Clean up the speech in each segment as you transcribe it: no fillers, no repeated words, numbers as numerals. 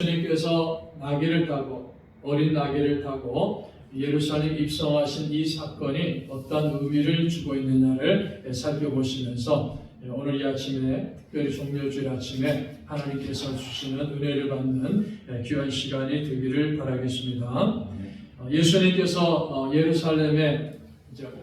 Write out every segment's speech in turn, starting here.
예수님께서 나귀를 타고 어린 나귀를 타고 예루살렘 입성하신 이 사건이 어떤 의미를 주고 있느냐를 살펴보시면서 오늘 이 아침에 특별히 종료주일 아침에 하나님께서 주시는 은혜를 받는 귀한 시간이 되기를 바라겠습니다. 예수님께서 예루살렘에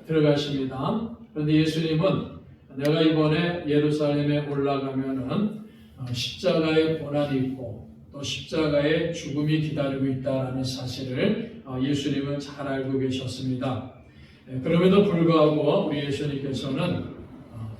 들어가십니다. 그런데 예수님은 내가 이번에 예루살렘에 올라가면은 십자가의 고난이 있고 또 십자가의 죽음이 기다리고 있다는 사실을 예수님은 잘 알고 계셨습니다. 그럼에도 불구하고 우리 예수님께서는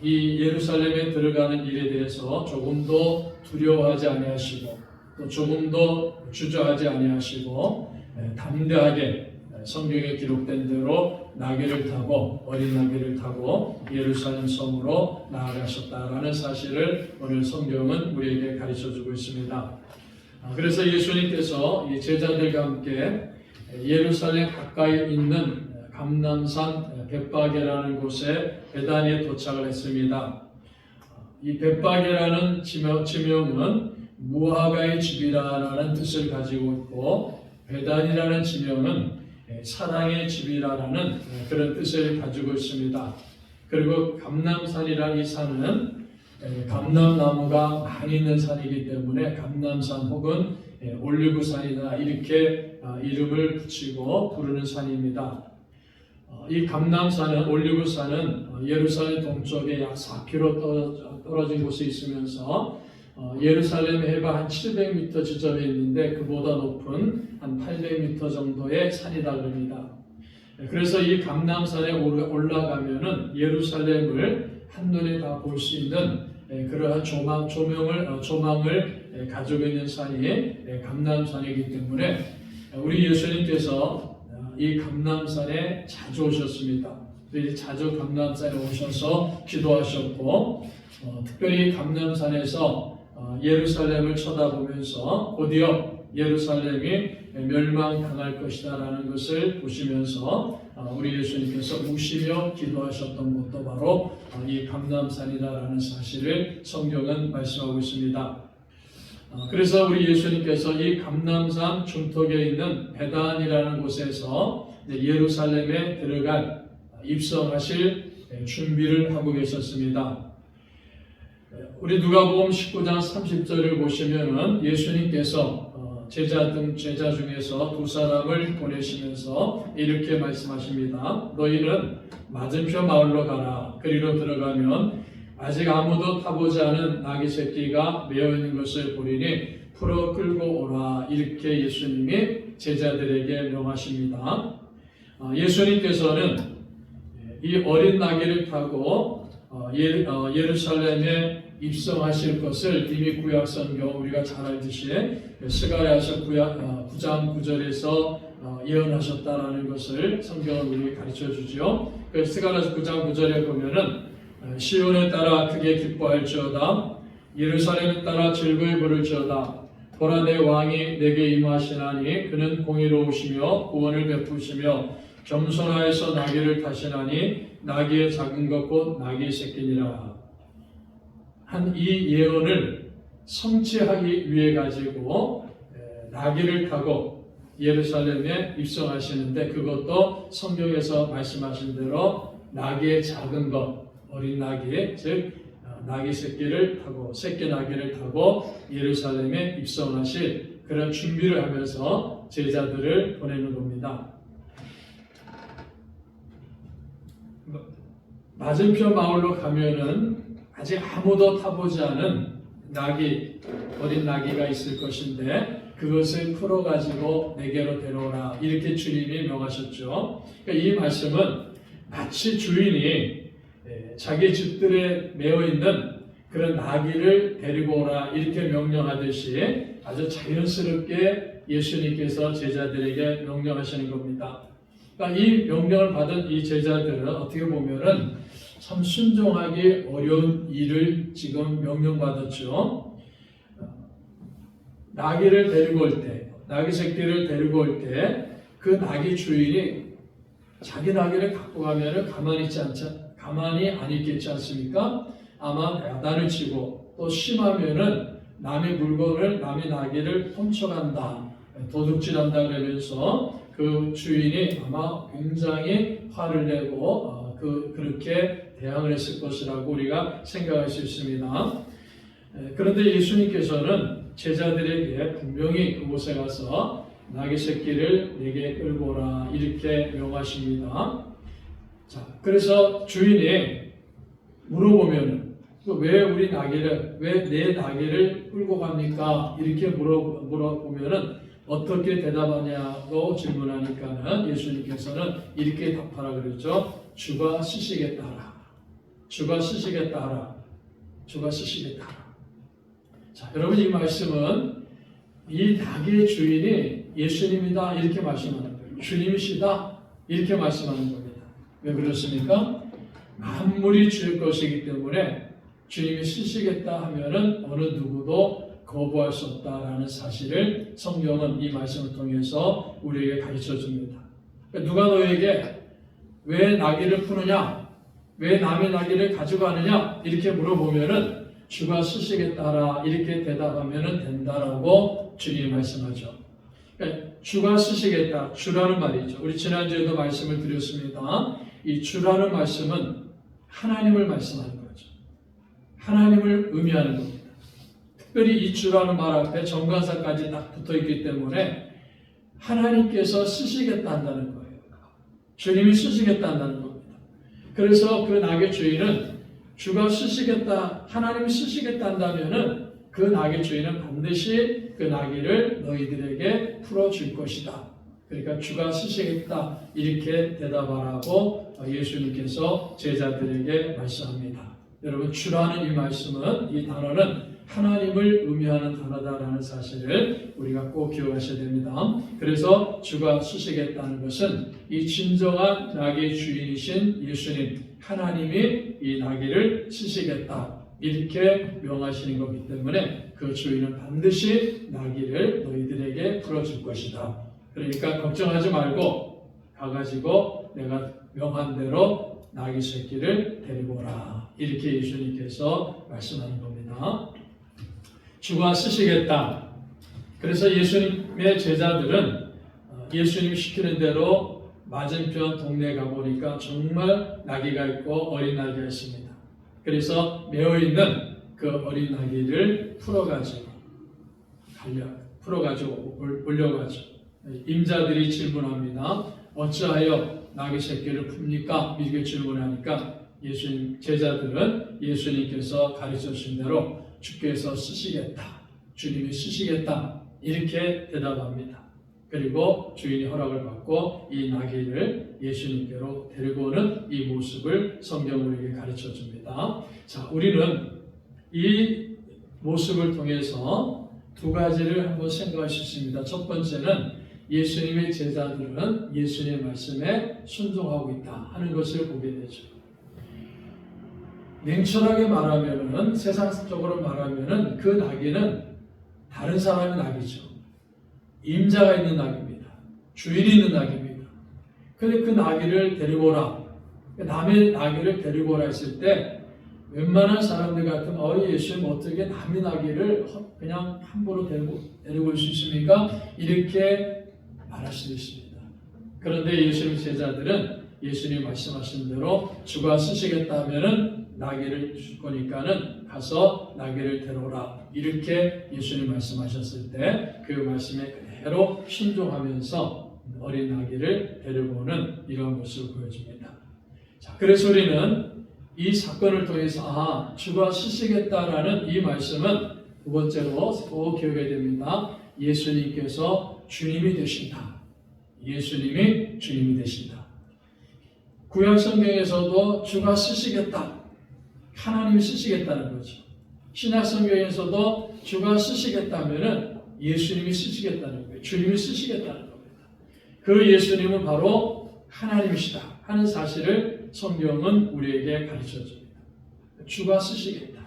이 예루살렘에 들어가는 일에 대해서 조금도 두려워하지 아니하시고 또 조금도 주저하지 아니하시고 담대하게 성경에 기록된 대로 나귀를 타고 어린 나귀를 타고 예루살렘 성으로 나아가셨다라는 사실을 오늘 성경은 우리에게 가르쳐주고 있습니다. 그래서 예수님께서 이 제자들과 함께 예루살렘 가까이 있는 감람산 벳바게라는 곳에 베다니에 도착을 했습니다. 이 벳바게라는 지명은 무화과의 집이라는 뜻을 가지고 있고 베단이라는 지명은 사랑의 집이라는 그런 뜻을 가지고 있습니다. 그리고 감람산이라는 이 산은 감람나무가 많이 있는 산이기 때문에 감람산 혹은 올리브산이다 이렇게 이름을 붙이고 부르는 산입니다. 이 감람산은 올리브산은 예루살렘 동쪽에 약 4km 떨어진 곳에 있으면서 예루살렘 해발 한 700m 지점에 있는데 그보다 높은 한 800m 정도의 산이다 그럽니다. 그래서 이 감람산에 올라가면은 예루살렘을 한눈에 다 볼 수 있는 그러한 조망을 가지고 있는 산이 감람산이기 때문에 우리 예수님께서 이 감람산에 자주 오셨습니다. 자주 감람산에 오셔서 기도하셨고 특별히 감람산에서 예루살렘을 쳐다보면서 곧이어 예루살렘이 멸망당할 것이다라는 것을 보시면서 우리 예수님께서 우시며 기도하셨던 곳도 바로 이 감람산이다라는 사실을 성경은 말씀하고 있습니다. 그래서 우리 예수님께서 이 감람산 중턱에 있는 베단이라는 곳에서 예루살렘에 들어갈 입성하실 준비를 하고 계셨습니다. 우리 누가복음 19장 30절을 보시면은 예수님께서 제자 중에서 두 사람을 보내시면서 이렇게 말씀하십니다. 너희는 맞은표 마을로 가라. 그리로 들어가면 아직 아무도 타보지 않은 나귀 새끼가 메어 있는 것을 보리니 풀어 끌고 오라. 이렇게 예수님이 제자들에게 명하십니다. 예수님께서는 이 어린 나귀를 타고 예루살렘에 입성하실 것을 이미 구약성경 우리가 잘 알듯이 스가랴서 9장 9절에서 예언하셨다라는 것을 성경은 우리에게 가르쳐주죠. 스가랴서 9장 9절에 보면은 시온에 따라 크게 기뻐할지어다 예루살렘에 따라 즐거이 부를지어다 보라 내 왕이 내게 임하시나니 그는 공의로우시며 구원을 베푸시며 겸손하여서 나귀를 타시나니 나귀의 작은 것 곧 나귀의 새끼니라 한 이 예언을 성취하기 위해 가지고 나귀를 타고 예루살렘에 입성하시는데 그것도 성경에서 말씀하신 대로 나귀의 작은 것 어린 나귀 즉 나귀 새끼를 타고 새끼 나귀를 타고 예루살렘에 입성하실 그런 준비를 하면서 제자들을 보내는 겁니다. 맞은편 마을로 가면은 아직 아무도 타보지 않은 나귀, 어린 나귀가 있을 것인데 그것을 풀어가지고 내게로 데려오라 이렇게 주님이 명하셨죠. 그러니까 이 말씀은 마치 주인이 자기 집들에 메어 있는 그런 나귀를 데리고 오라 이렇게 명령하듯이 아주 자연스럽게 예수님께서 제자들에게 명령하시는 겁니다. 그러니까 이 명령을 받은 이 제자들은 어떻게 보면은 참 순종하기 어려운 일을 지금 명령받았죠. 나귀를 데리고 올 때, 나귀 새끼를 데리고 올 때 그 나귀 주인이 자기 나귀를 갖고 가면은 가만히 안 있겠지 않습니까? 아마 야단을 치고 또 심하면은 남의 물건을, 남의 나귀를 훔쳐간다, 도둑질한다 그러면서 그 주인이 아마 굉장히 화를 내고 그렇게 대항을 했을 것이라고 우리가 생각할 수 있습니다. 그런데 예수님께서는 제자들에게 분명히 그곳에 가서 나귀 새끼를 내게 끌고 오라 이렇게 명하십니다. 자, 그래서 주인이 물어보면 왜 우리 나귀를, 왜 내 나귀를 끌고 갑니까? 이렇게 물어보면은 어떻게 대답하냐고 질문하니까는 예수님께서는 이렇게 답하라 그랬죠. 주가 쓰시겠다 하라. 주가 쓰시겠다 하라. 주가 쓰시겠다 하라. 자, 여러분 이 말씀은 이 나귀의 주인이 예수님이다 이렇게 말씀하는 거예요. 주님이시다 이렇게 말씀하는 겁니다. 왜 그렇습니까? 만물이 주의 것이기 때문에 주님이 쓰시겠다 하면은 어느 누구도 거부할 수 없다라는 사실을 성경은 이 말씀을 통해서 우리에게 가르쳐 줍니다. 누가 너에게 왜 나귀를 푸느냐? 왜 남의 나귀를 가져가느냐? 이렇게 물어보면은 주가 쓰시겠다라 이렇게 대답하면 된다라고 주님이 말씀하죠. 그러니까 주가 쓰시겠다, 주라는 말이죠. 우리 지난주에도 말씀을 드렸습니다. 이 주라는 말씀은 하나님을 말씀하는 거죠. 하나님을 의미하는 겁니다. 특별히 이 주라는 말 앞에 정관사까지 딱 붙어있기 때문에 하나님께서 쓰시겠다 한다는 거예요. 주님이 쓰시겠다 한다는 겁니다. 그래서 그 나귀 주인은 주가 쓰시겠다, 하나님이 쓰시겠다 한다면은 그 나귀 주인은 반드시 그 나귀를 너희들에게 풀어줄 것이다. 그러니까 주가 쓰시겠다 이렇게 대답하라고 예수님께서 제자들에게 말씀합니다. 여러분 주라는 이 말씀은, 이 단어는 하나님을 의미하는 단어다라는 사실을 우리가 꼭 기억하셔야 됩니다. 그래서 주가 쓰시겠다는 것은 이 진정한 나귀의 주인이신 예수님, 하나님이 이 나귀를 쓰시겠다 이렇게 명하시는 것이기 때문에 그 주인은 반드시 나귀를 너희들에게 풀어줄 것이다. 그러니까 걱정하지 말고 가가지고 내가 명한 대로 나귀 새끼를 데리고 오라 이렇게 예수님께서 말씀하는 겁니다. 주가 쓰시겠다. 그래서 예수님의 제자들은 예수님이 시키는 대로 맞은편 동네에 가보니까 정말 나귀가 있고 어린 나귀가 있습니다. 그래서 메어있는 그 어린 나귀를 풀어가지고 올려가지고 임자들이 질문합니다. 어찌하여 나귀 새끼를 풉니까? 이렇게 질문하니까 예수님 제자들은 예수님께서 가르쳐 주신 대로 주께서 쓰시겠다, 주님이 쓰시겠다 이렇게 대답합니다. 그리고 주인이 허락을 받고 이 나귀를 예수님께로 데리고 오는 이 모습을 성경 우리에게 가르쳐 줍니다. 자, 우리는 이 모습을 통해서 두 가지를 한번 생각할 수 있습니다. 첫 번째는 예수님의 제자들은 예수님의 말씀에 순종하고 있다 하는 것을 보게 되죠. 냉철하게 말하면은, 세상적으로 말하면은 그 나귀는 다른 사람의 나귀죠. 임자가 있는 나귀입니다. 주인이 있는 나귀입니다. 근데 그 나귀를 데리고 오라. 남의 나귀를 데리고 오라 했을 때 웬만한 사람들 같으면 예수님 어떻게 남의 나귀를 그냥 함부로 데리고 올 수 있습니까? 이렇게 말할 수도 있습니다. 그런데 예수님 제자들은 예수님 말씀하신 대로 주가 쓰시겠다 하면은 나귀를 줄 거니까는 가서 나귀를 데려오라 이렇게 예수님 말씀하셨을 때 그 말씀에 그대로 순종하면서 어린 나귀를 데리고 오는 이런 모습을 보여줍니다. 자, 그래서 우리는 이 사건을 통해서 주가 쓰시겠다라는 이 말씀은 두 번째로 꼭 기억해야 됩니다. 예수님께서 주님이 되신다. 예수님이 주님이 되신다. 구약 성경에서도 주가 쓰시겠다. 하나님이 쓰시겠다는 거죠. 신약 성경에서도 주가 쓰시겠다면은 예수님이 쓰시겠다는 거예요. 주님이 쓰시겠다는 겁니다. 그 예수님은 바로 하나님이시다 하는 사실을 성경은 우리에게 가르쳐 줍니다. 주가 쓰시겠다.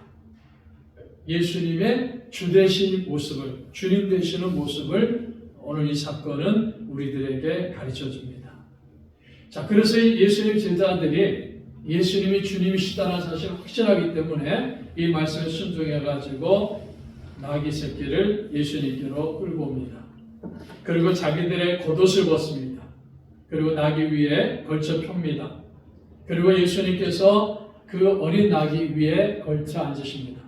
예수님의 주 되신 모습을, 주님 되시는 모습을 오늘 이 사건은 우리들에게 가르쳐 줍니다. 자, 그래서 예수님 제자들이 예수님이 주님이시다는 사실을 확신하기 때문에 이 말씀에 순종해가지고 나귀 새끼를 예수님께로 끌고 옵니다. 그리고 자기들의 겉옷을 벗습니다. 그리고 나귀 위에 걸쳐 펴니다. 그리고 예수님께서 그 어린 나귀 위에 걸쳐 앉으십니다.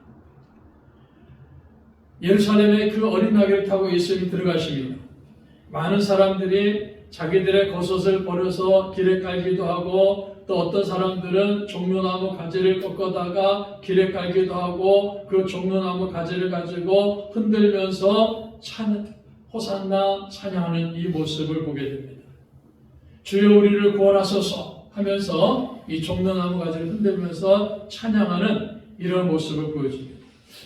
예루살렘에 그 어린 나귀를 타고 예수님이 들어가십니다. 많은 사람들이 자기들의 겉옷을 버려서 길에 깔기도 하고, 또 어떤 사람들은 종려나무 가지를 꺾어다가 길에 깔기도 하고, 그 종려나무 가지를 가지고 흔들면서 호산나 찬양하는 이 모습을 보게 됩니다. 주여 우리를 구원하소서 하면서 이 종려나무 가지를 흔들면서 찬양하는 이런 모습을 보여줍니다.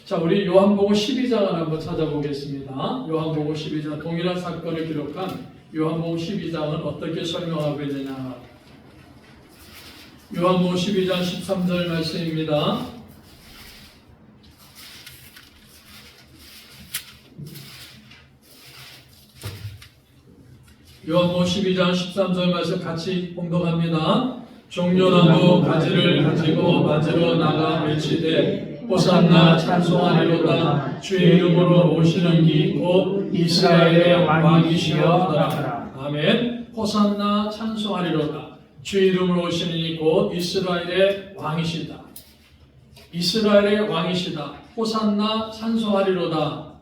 자, 우리 요한복음 12장을 한번 찾아보겠습니다. 요한복음 12장, 동일한 사건을 기록한 요한복음 12장은 어떻게 설명하고 있느냐. 요한복음 12장 13절 말씀입니다. 요한복음 12장 13절 말씀 같이 봉독합니다. 종려나무 가지를 가지고 맞으러 나가 외치되 호산나 찬송하리로다. 주의 이름으로 오시는 이 곧 이스라엘의 왕이시여 하더라. 아멘. 호산나 찬송하리로다. 주의 이름으로 오시는 이 곧 이스라엘의 왕이시다. 이스라엘의 왕이시다. 호산나 찬송하리로다.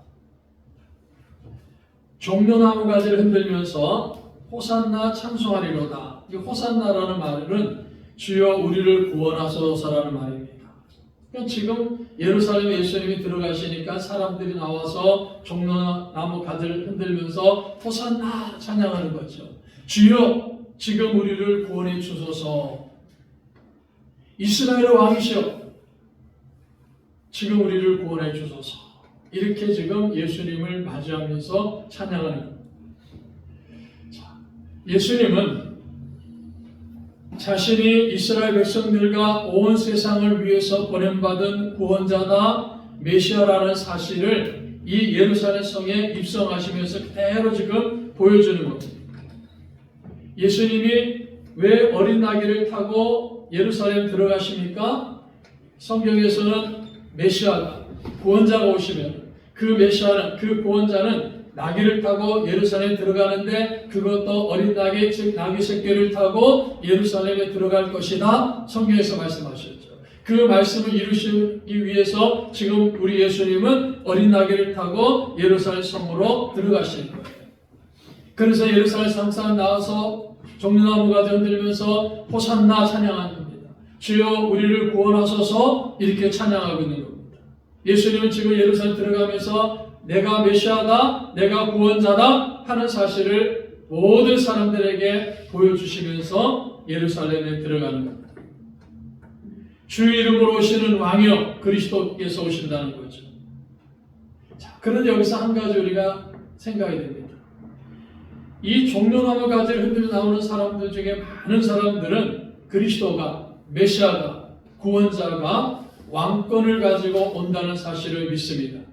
종려나무 가지를 흔들면서 호산나 찬송하리로다. 이 호산나라는 말은 주여 우리를 구원하소서라는 말입니다. 그러니까 지금 예루살렘에 예수님이 들어가시니까 사람들이 나와서 종려나무 가지를 흔들면서 호산나 찬양하는 거죠. 주여 지금 우리를 구원해 주소서. 이스라엘의 왕이시여 지금 우리를 구원해 주소서. 이렇게 지금 예수님을 맞이하면서 찬양하는 겁니다. 예수님은 자신이 이스라엘 백성들과 온 세상을 위해서 보냄받은 구원자다, 메시아라는 사실을 이 예루살렘 성에 입성하시면서 그대로 지금 보여주는 겁니다. 예수님이 왜 어린 나귀를 타고 예루살렘 들어가십니까? 성경에서는 메시아가, 구원자가 오시면 그 메시아는, 그 구원자는 나귀를 타고 예루살렘에 들어가는데 그것도 어린 나귀, 즉 나귀 새끼를 타고 예루살렘에 들어갈 것이다. 성경에서 말씀하셨죠. 그 말씀을 이루시기 위해서 지금 우리 예수님은 어린 나귀를 타고 예루살렘 성으로 들어가시는 거예요. 그래서 예루살렘 성산 나와서 종려나무가 흔들면서 호산나 찬양하는 겁니다. 주여 우리를 구원하소서 이렇게 찬양하고 있는 겁니다. 예수님은 지금 예루살렘 들어가면서 내가 메시아다, 내가 구원자다 하는 사실을 모든 사람들에게 보여주시면서 예루살렘에 들어가는 겁니다. 주의 이름으로 오시는 왕이여, 그리스도께서 오신다는 거죠. 자, 그런데 여기서 한 가지 우리가 생각이 됩니다. 이 종려나무 가지를 흔들며 나오는 사람들 중에 많은 사람들은 그리스도가, 메시아가, 구원자가 왕권을 가지고 온다는 사실을 믿습니다.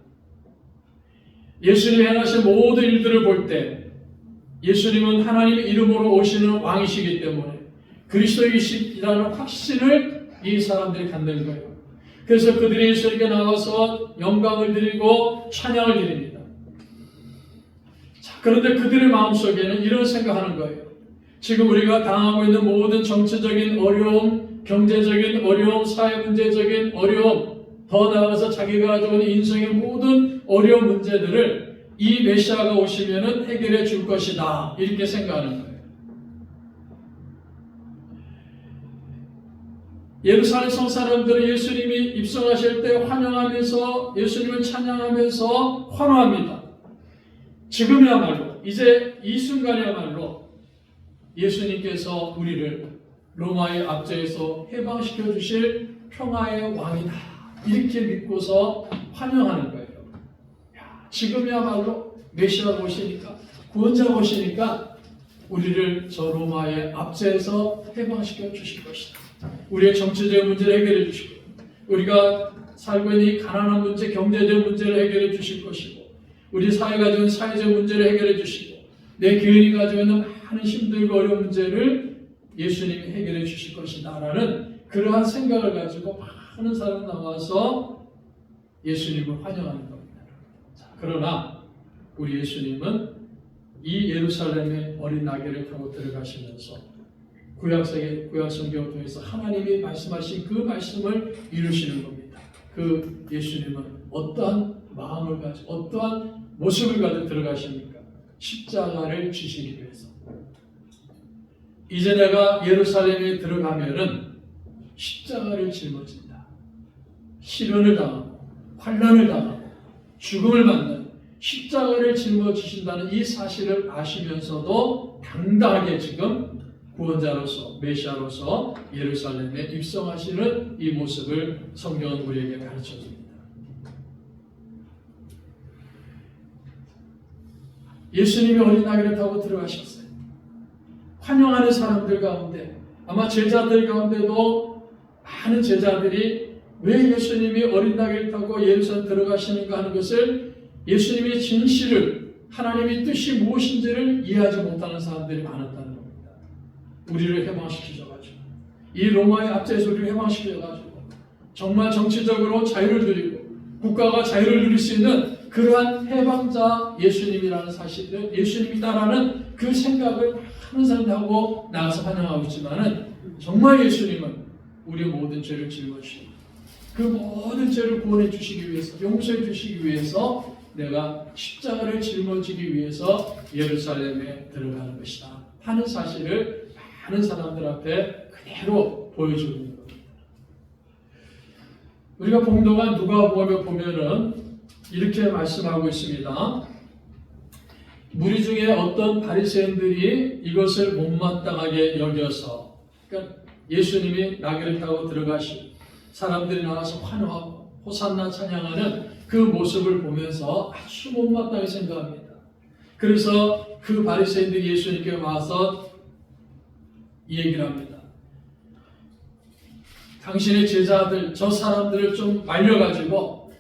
예수님이 행하신 모든 일들을 볼 때 예수님은 하나님의 이름으로 오시는 왕이시기 때문에 그리스도이시라는 확신을 이 사람들이 갖는 거예요. 그래서 그들이 예수님께 나와서 영광을 드리고 찬양을 드립니다. 자, 그런데 그들의 마음속에는 이런 생각하는 거예요. 지금 우리가 당하고 있는 모든 정치적인 어려움, 경제적인 어려움, 사회 문제적인 어려움, 더 나아가서 자기가 가지고 있는 인생의 모든 어려운 문제들을 이 메시아가 오시면은 해결해 줄 것이다. 이렇게 생각하는 거예요. 예루살렘 성 사람들은 예수님이 입성하실 때 환영하면서 예수님을 찬양하면서 환호합니다. 지금이야말로, 이제 이 순간이야말로 예수님께서 우리를 로마의 압제에서 해방시켜 주실 평화의 왕이다. 이렇게 믿고서 환영하는 거예요. 야, 지금이야말로 메시아가 오시니까, 구원자가 오시니까 우리를 저 로마의 압제에서 해방시켜 주실 것이다. 우리의 정치적 문제를 해결해 주시고, 우리가 살고 있는 이 가난한 문제, 경제적 문제를 해결해 주실 것이고, 우리 사회가 가지고 있는 사회적 문제를 해결해 주시고, 내 교인이 가지고 있는 많은 힘들고 어려운 문제를 예수님이 해결해 주실 것이다 라는 그러한 생각을 가지고 많은 사람이 나와서 예수님을 환영하는 겁니다. 그러나 우리 예수님은 이 예루살렘의 어린 나귀를 타고 들어가시면서 구약성경을 통해서 하나님이 말씀하신 그 말씀을 이루시는 겁니다. 그 예수님은 어떠한 마음을 가지고 어떠한 모습을 가지고 들어가십니까? 십자가를 지시기 위해서. 이제 내가 예루살렘에 들어가면은 십자가를 짊어진다. 시련을 당하고 환난을 당하고 죽음을 맞는 십자가를 짊어지신다는 이 사실을 아시면서도 당당하게 지금 구원자로서 메시아로서 예루살렘에 입성하시는 이 모습을 성경은 우리에게 가르쳐줍니다. 예수님이 어린 나귀를 타고 들어가셨어요. 환영하는 사람들 가운데 아마 제자들 가운데도 많은 제자들이 왜 예수님이 어린 나귀를 타고 예루살렘 들어가시는가 하는 것을 예수님의 진실을 하나님의 뜻이 무엇인지를 이해하지 못하는 사람들이 많았다는 겁니다. 우리를 해방시키셔가지고 이 로마의 압제에서 우리를 해방시켜가지고 정말 정치적으로 자유를 누리고 국가가 자유를 누릴 수 있는 그러한 해방자 예수님이라는 사실을 예수님이다라는 그 생각을 많은 사람들이 하고 나가서 환영하고 있지만은 정말 예수님은 우리의 모든 죄를 짊어지시고 그 모든 죄를 구원해 주시기 위해서 용서해 주시기 위해서 내가 십자가를 짊어지기 위해서 예루살렘에 들어가는 것이다 하는 사실을 많은 사람들 앞에 그대로 보여주는 겁니다. 우리가 봉독한 누가복음에 보면은 이렇게 말씀하고 있습니다. 무리 중에 어떤 바리새인들이 이것을 못마땅하게 여겨서, 그러니까 예수님이 나귀를 타고 들어가시 사람들이 나와서 환호하고 호산나 찬양하는 그 모습을 보면서 아주 못마땅하게 생각합니다. 그래서 그 바리새인들이 예수님께 와서 이 얘기를 합니다. 당신의 제자들, 저 사람들을 좀 말려가지고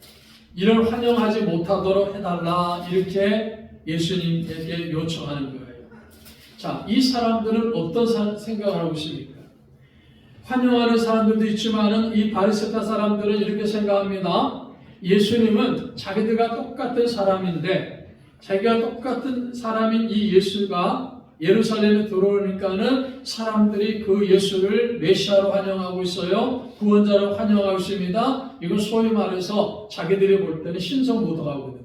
이를 환영하지 못하도록 해달라 이렇게 예수님에게 요청하는 거예요. 자, 이 사람들은 어떤 생각을 하고 있습니까? 환영하는 사람들도 있지만은 이 바리새파 사람들은 이렇게 생각합니다. 예수님은 자기들과 똑같은 사람인데 자기가 똑같은 사람인 이 예수가 예루살렘에 들어오니까는 사람들이 그 예수를 메시아로 환영하고 있어요. 구원자로 환영하고 있습니다. 이건 소위 말해서 자기들이 볼 때는 신성모독하고 있는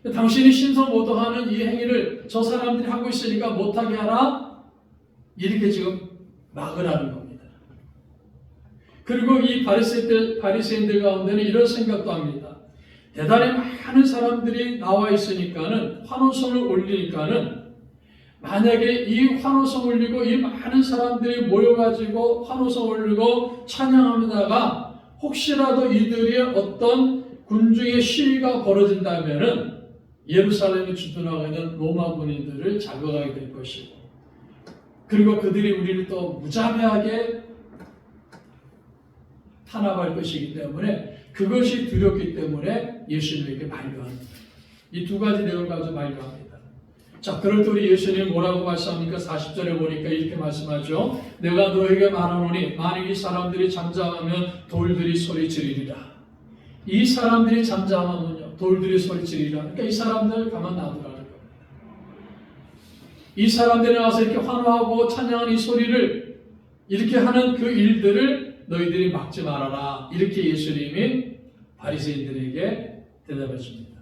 거예요. 당신이 신성모독하는 이 행위를 저 사람들이 하고 있으니까 못하게 하라. 이렇게 지금 막으라는 겁니다. 그리고 이 바리새인들 가운데는 이런 생각도 합니다. 대단히 많은 사람들이 나와 있으니까는 환호성을 올리니까는 만약에 이 환호성 올리고 이 많은 사람들이 모여가지고 환호성 올리고 찬양합니다가 혹시라도 이들의 어떤 군중의 시위가 벌어진다면은 예루살렘에 주둔하고 있는 로마 군인들을 자극하게 될 것이고 그리고 그들이 우리를 또 무자비하게 탄압할 것이기 때문에 그것이 두렵기 때문에 예수님에게 만류합니다. 이 두 가지 내용을 가지고 만류합니다. 자, 그럴 때 우리 예수님이 뭐라고 말씀합니까? 40절에 보니까 이렇게 말씀하죠. 내가 너에게 말하노니 만일 이 사람들이 잠잠하면 돌들이 소리 지르리라. 이 사람들이 잠잠하면요 돌들이 소리 지르리라. 그러니까 이 사람들 가만 놔두라는 겁니다. 이 사람들이 와서 이렇게 환호하고 찬양하는 이 소리를 이렇게 하는 그 일들을 너희들이 막지 말아라. 이렇게 예수님이 바리새인들에게 대답해 줍니다.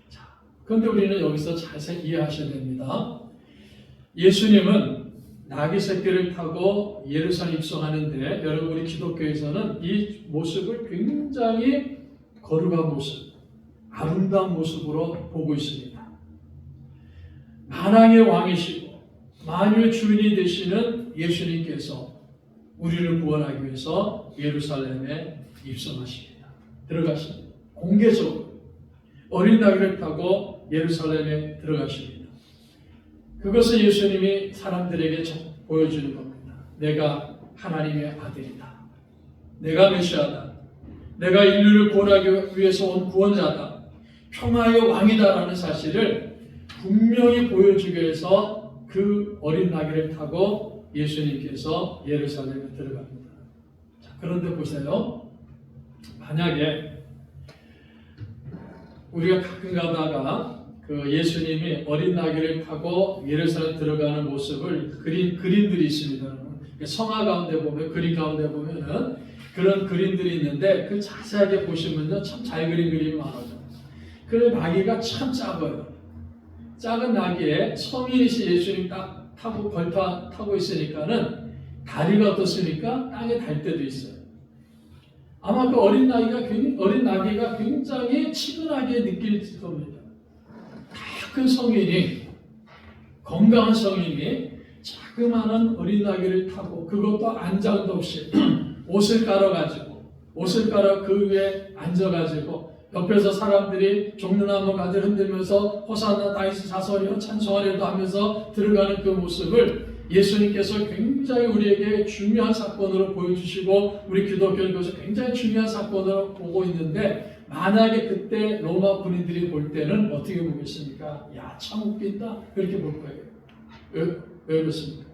자, 그런데 우리는 여기서 자세히 이해하셔야 됩니다. 예수님은 나귀 새끼를 타고 예루살렘 입성하는데 여러분 우리 기독교에서는 이 모습을 굉장히 거룩한 모습, 아름다운 모습으로 보고 있습니다. 만왕의 왕이시고 만유의 주인이 되시는 예수님께서 우리를 구원하기 위해서 예루살렘에 입성하십니다. 들어가십니다. 공개적으로 어린 나귀를 타고 예루살렘에 들어가십니다. 그것은 예수님이 사람들에게 보여주는 겁니다. 내가 하나님의 아들이다. 내가 메시아다. 내가 인류를 구원하기 위해서 온 구원자다. 평화의 왕이다라는 사실을 분명히 보여주기 위해서 그 어린 나귀를 타고 예수님께서 예루살렘에 들어갑니다. 자, 그런데 보세요. 만약에 우리가 가끔 가다가 그 예수님이 어린 나귀를 타고 예루살렘 들어가는 모습을 그림들이 있습니다. 성화 가운데 보면, 그림 가운데 보면은 그런 그림들이 있는데 그 자세하게 보시면요 참 잘 그린 그림이 많아요. 그 나귀가 참 작아요. 작은 나귀에 성인이신 예수님 딱 타고 타고 있으니까는 다리가 어떻습니까? 땅에 닿을 때도 있어요. 아마 그 어린 나귀가 굉장히 치근하게 느낄 겁니다. 다 큰 성인이, 건강한 성인이 자그마한 어린 나귀를 타고, 그것도 안장도 없이 옷을 깔아 그 위에 앉아가지고 옆에서 사람들이 종려나무 가지를 흔들면서 호산나 다윗의 자손이여 찬송하려도 하면서 들어가는 그 모습을 예수님께서 굉장히 우리에게 중요한 사건으로 보여주시고, 우리 기독교인께서 굉장히 중요한 사건으로 보고 있는데, 만약에 그때 로마 군인들이 볼 때는 어떻게 보겠습니까? 야, 참 웃긴다, 그렇게 볼 거예요. 왜 그렇습니까?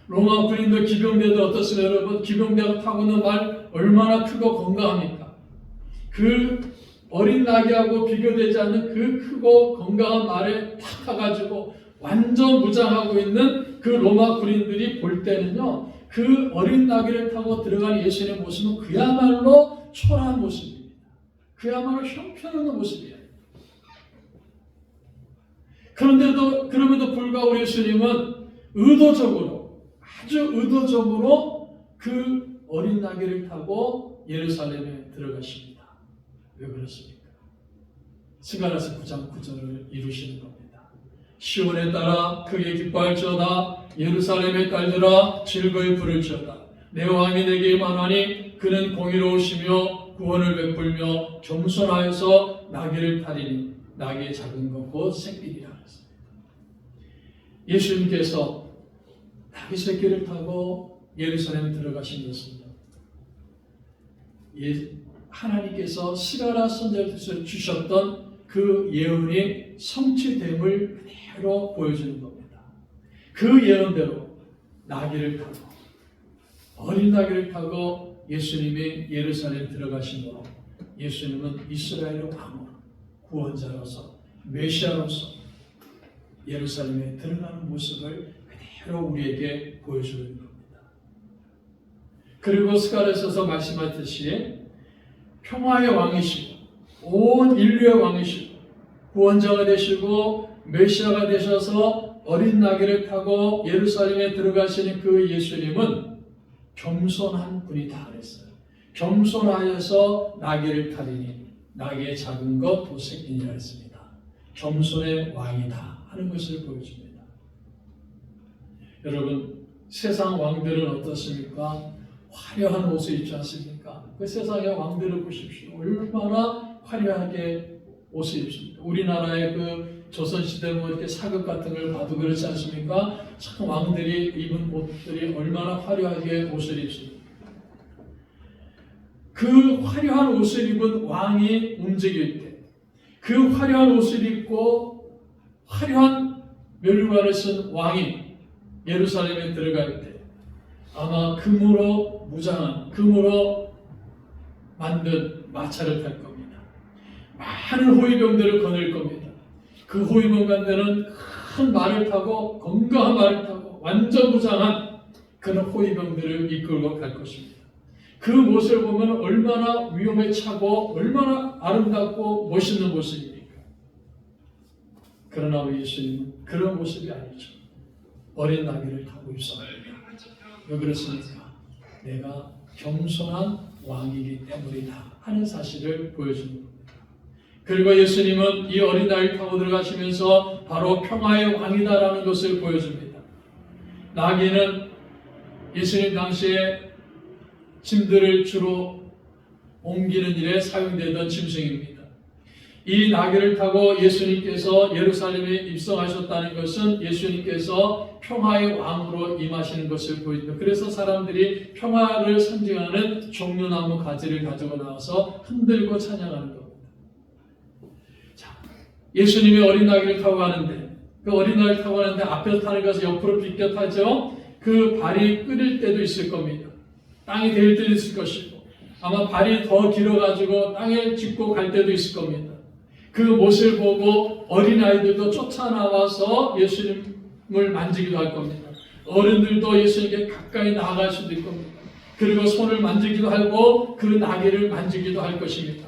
로마 군인들, 기병대들 어떻습니까? 여러분, 기병대가 타고 있는 말 얼마나 크고 건강합니까? 그 어린 나귀하고 비교되지 않는 그 크고 건강한 말에 탁 타가지고 완전 무장하고 있는 그 로마 군인들이 볼 때는요, 그 어린 나귀를 타고 들어가는 예수님의 모습은 그야말로 초라한 모습입니다. 그야말로 형편없는 모습이에요. 그럼에도 불구하고 예수님은 아주 의도적으로 그 어린 나귀를 타고 예루살렘에 들어가십니다. 왜 그렇습니까? 스가랴서 9장 9절을 이루시는 겁니다. 시온에 따라 크게 기뻐할지어다. 예루살렘의 딸들아 즐거이 부를지어다. 내 왕이 내게 임하나니 그는 공의로우시며 구원을 베풀며 겸손하여서 나귀를 타리니 나귀의 작은 것 곧 새끼리라 했습니다. 예수님께서 나귀 새끼를 타고 예루살렘에 들어가신 것은요, 하나님께서 스가랴 선지자에게 주셨던 그 예언이 성취됨을 그대로 보여주는 겁니다. 그 예언대로 나귀를 타고, 어린 나귀를 타고 예수님이 예루살렘에 들어가심으로 예수님은 이스라엘의 왕으로, 구원자로서, 메시아로서 예루살렘에 들어가는 모습을 그대로 우리에게 보여주는 겁니다. 그리고 스가랴서서 말씀하듯이 평화의 왕이시고 온 인류의 왕이시고 구원자가 되시고 메시아가 되셔서 어린 나귀를 타고 예루살렘에 들어가시는 그 예수님은 겸손한 분이다 그랬어요. 겸손하여서 나귀를 타리니 나귀의 작은 것 곧 새끼니라 했습니다. 겸손의 왕이다 하는 것을 보여줍니다. 여러분, 세상 왕들은 어떻습니까? 화려한 옷을 입지 않습니까? 그 세상의 왕들을 보십시오. 얼마나 화려하게 옷을 입습니까? 우리나라의 그 조선시대 뭐 이렇게 사극 같은 걸 봐도 그렇지 않습니까? 참 왕들이 입은 옷들이 얼마나 화려하게 옷을 입습니까? 그 화려한 옷을 입은 왕이 움직일 때, 그 화려한 옷을 입고 화려한 면류관을 쓴 왕이 예루살렘에 들어갈 때 아마 금으로 무장한, 금으로 만든 마차를 탈 겁니다. 많은 호위병들을 거닐 겁니다. 그 호위병관들은 큰 말을 타고, 건강한 말을 타고 완전 무장한 그런 호위병들을 이끌고 갈 것입니다. 그 모습을 보면 얼마나 위험에 차고 얼마나 아름답고 멋있는 모습입니까? 그러나 우리 예수님은 그런 모습이 아니죠. 어린 나귀를 타고 있습니다. 왜 그렇습니까? 내가 겸손한 왕이기 때문이다 하는 사실을 보여주는 겁니다. 그리고 예수님은 이 어린 나귀를 타고 들어가시면서 바로 평화의 왕이다라는 것을 보여줍니다. 나귀는 예수님 당시에 짐들을 주로 옮기는 일에 사용되던 짐승입니다. 이 나귀를 타고 예수님께서 예루살렘에 입성하셨다는 것은 예수님께서 평화의 왕으로 임하시는 것을 보입니다. 그래서 사람들이 평화를 상징하는 종려나무 가지를 가지고 나와서 흔들고 찬양하는 겁니다. 자, 예수님이 어린 나귀를 타고 가는데, 그 어린 나귀를 타고 가는데 앞에서 타는 것을 옆으로 비껴 타죠. 그 발이 끓일 때도 있을 겁니다. 땅이 데일 때도 있을 것이고, 아마 발이 더 길어가지고 땅에 짚고 갈 때도 있을 겁니다. 그 모습을 보고 어린아이들도 쫓아나와서 예수님을 만지기도 할 겁니다. 어른들도 예수님께 가까이 나아갈 수도 있을 겁니다. 그리고 손을 만지기도 하고 그 나귀를 만지기도 할 것입니다.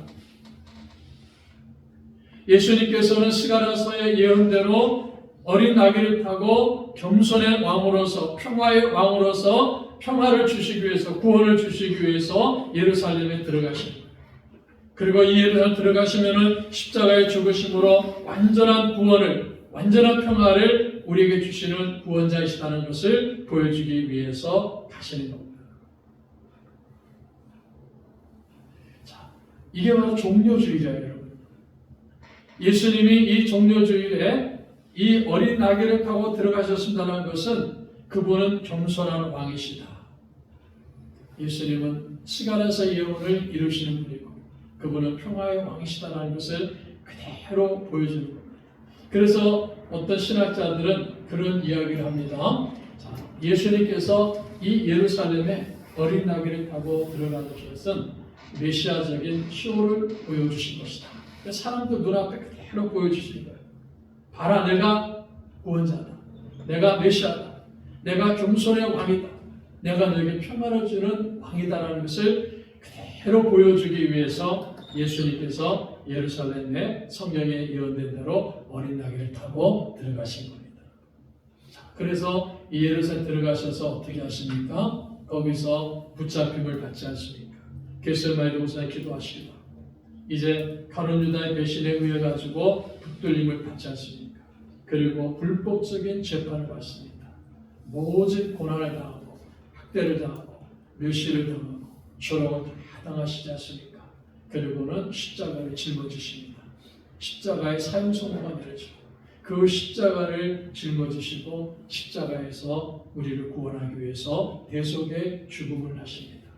예수님께서는 스가랴서의 예언대로 어린 나귀를 타고 겸손의 왕으로서 평화의 왕으로서 평화를 주시기 위해서 구원을 주시기 위해서 예루살렘에 들어가십니다. 그리고 이 예루살렘 들어가시면은 십자가의 죽으심으로 완전한 구원을 완전한 평화를 우리에게 주시는 구원자이시다는 것을 보여주기 위해서 가시는 겁니다. 자, 이게 바로 종료주의자예요, 여러분. 예수님이 이 종료주일에 이 어린 나귀를 타고 들어가셨습니다는 것은 그분은 겸손한 왕이시다. 예수님은 스가랴서 예언을 이루시는 분이고 그분은 평화의 왕이시다는 것을 그대로 보여주는 겁니다. 그래서 어떤 신학자들은 그런 이야기를 합니다. 자, 예수님께서 이 예루살렘에 어린 나귀를 타고 들어가는 것은 메시아적인 쇼를 보여주신 것이다. 사람들 눈앞에 그대로 보여주신 거예요. 봐라, 내가 구원자다. 내가 메시아다. 내가 겸손의 왕이다. 내가 너에게 평화를 주는 왕이다라는 것을 그대로 보여주기 위해서 예수님께서 예루살렘에 성경에 예언된 대로 어린 나귀를 타고 들어가신 겁니다. 자, 그래서 이 예루살렘 들어가셔서 어떻게 하십니까? 거기서 붙잡힘을 받지 않습니까? 겟세마네 동산에 기도하시기도 하고 이제 가룟 유다의 배신에 의해 가지고 붙들림을 받지 않습니까? 그리고 불법적인 재판을 받습니다. 모진 고난을 당하고 학대를 당하고 멸시를 당하고 조롱을 다 당하시지 않습니까? 그리고는 십자가를 짊어지십니다. 십자가의 사형선고가 내려지고 그 십자가를 짊어지시고 십자가에서 우리를 구원하기 위해서 대속의 죽음을 하십니다.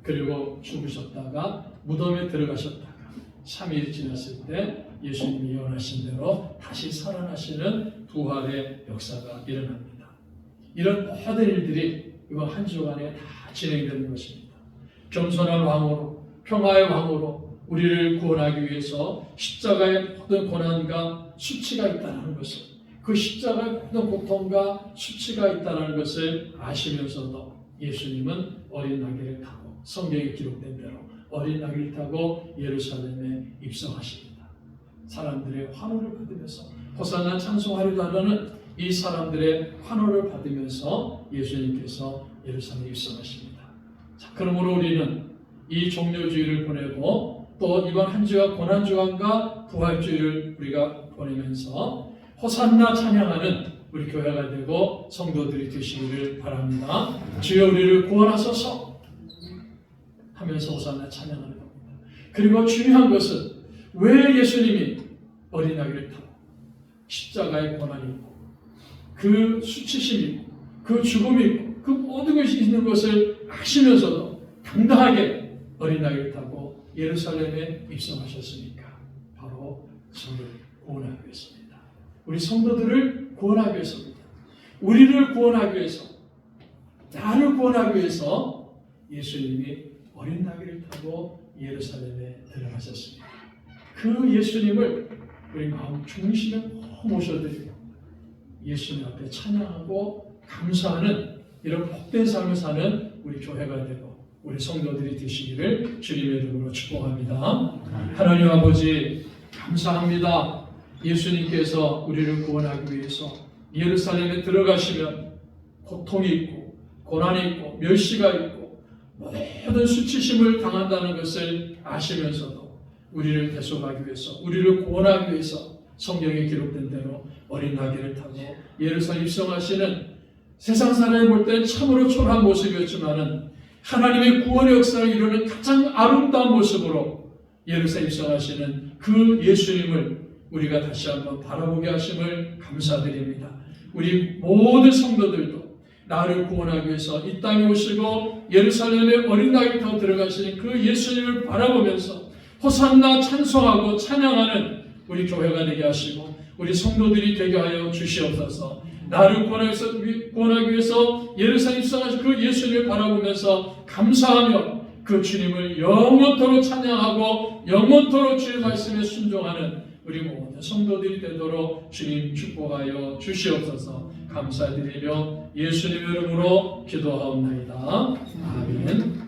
그리고 죽으셨다가 무덤에 들어가셨다가 3일이 지났을 때 예수님이 예언하신 대로 다시 살아나시는 부활의 역사가 일어납니다. 이런 모든 일들이 이번 한 주간에 다 진행되는 것입니다. 겸손한 왕으로 평화의 왕으로 우리를 구원하기 위해서 십자가의 모든 고난과 수치가 있다는 것을 그 십자가의 모든 고통과 수치가 있다는 것을 아시면서도 예수님은 어린 나귀를 타고 성경에 기록된 대로 어린 나귀를 타고 예루살렘에 입성하십니다. 사람들의 환호를 받으면서 호산나 찬송하리라 하는 이 사람들의 환호를 받으면서 예수님께서 예루살렘에 입성하십니다. 자, 그러므로 우리는 이 종료주의를 보내고 또 이번 한 주가 고난주간과 부활주의를 우리가 보내면서 호산나 찬양하는 우리 교회가 되고 성도들이 되시기를 바랍니다. 주여 우리를 구원하소서 하면서 호산나 찬양하는 겁니다. 그리고 중요한 것은 왜 예수님이 어린 나귀를 타고 십자가의 고난이 있고 그 수치심이 있고 그 죽음이 있고 그 모든 것이 있는 것을 아시면서도 당당하게 어린 나귀를 타고 예루살렘에 입성하셨으니까 바로 저를 구원하기 위해서입니다. 우리 성도들을 구원하기 위해서입니다. 우리를 구원하기 위해서 나를 구원하기 위해서 예수님이 어린 나귀를 타고 예루살렘에 들어가셨습니다. 그 예수님을 우리 마음 중심에 모셔드리고 예수님 앞에 찬양하고 감사하는 이런 복된 삶을 사는 우리 교회가 되고 우리 성도들이 되시기를 주님의 이름으로 축복합니다. 하나님 아버지 감사합니다. 예수님께서 우리를 구원하기 위해서 예루살렘에 들어가시면 고통이 있고 고난이 있고 멸시가 있고 모든 수치심을 당한다는 것을 아시면서도 우리를 대속하기 위해서 우리를 구원하기 위해서 성경에 기록된 대로 어린 나귀를 타고 예루살렘 입성하시는 세상 사람이 볼 때는 참으로 초라한 모습이었지만은 하나님의 구원의 역사를 이루는 가장 아름다운 모습으로 예루살렘 입성하시는 그 예수님을 우리가 다시 한번 바라보게 하심을 감사드립니다. 우리 모든 성도들도 나를 구원하기 위해서 이 땅에 오시고 예루살렘의 어린 나귀를 타고 들어가시는 그 예수님을 바라보면서 호산나 찬송하고 찬양하는 우리 교회가 되게 하시고 우리 성도들이 되게 하여 주시옵소서. 나를 구원하기 위해서 예루살렘 입성하신 그 예수님을 바라보면서 감사하며 그 그 주님을 영원토록 찬양하고 영원토록 주의 말씀에 순종하는 우리 모든 성도들이 되도록 주님 축복하여 주시옵소서. 감사드리며 예수님의 이름으로 기도하옵나이다. 아멘.